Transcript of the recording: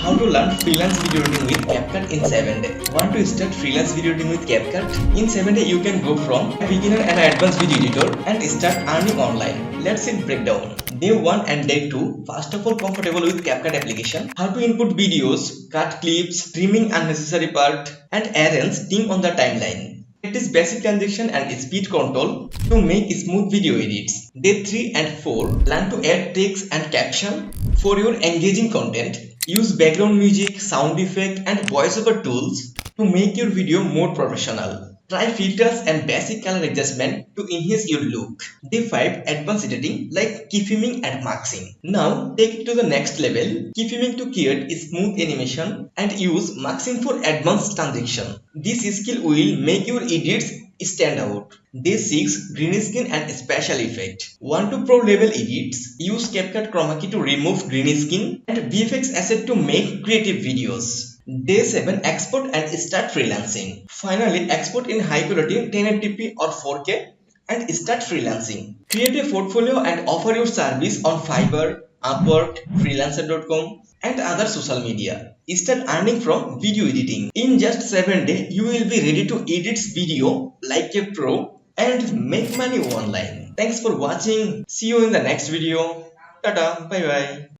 How to learn freelance video editing with CapCut in 7 days. Want to start freelance video editing with CapCut? In 7 days you can go from a beginner and advanced video editor and start earning online. Let's see breakdown. Day 1 and day 2. First of all, comfortable with CapCut application. How to input videos, cut clips, trimming unnecessary part, and arrange theme on the timeline. Practice basic transition and speed control to make smooth video edits. Day 3 and 4. Learn to add text and caption for your engaging content. Use background music, sound effect, and voiceover tools to make your video more professional. Try filters and basic color adjustment to enhance your look. Day 5. Advanced editing like keyframing and maxing. Now take it to the next level. Keyframing to create smooth animation and use maxing for advanced transition. This skill will make your edits stand out. Day 6. Green screen and special effect. Want to pro level edits? Use CapCut Chroma key to remove green screen and VFX asset to make creative videos. Day 7. Export and start freelancing. Finally, export in high quality 1080p or 4K and start freelancing. Create a portfolio and offer your service on Fiverr, Upwork, freelancer.com and other social media. Start earning from video editing. In just 7 days, you will be ready to edit video like a pro and make money online. Thanks for watching. See you in the next video. Tada, bye bye.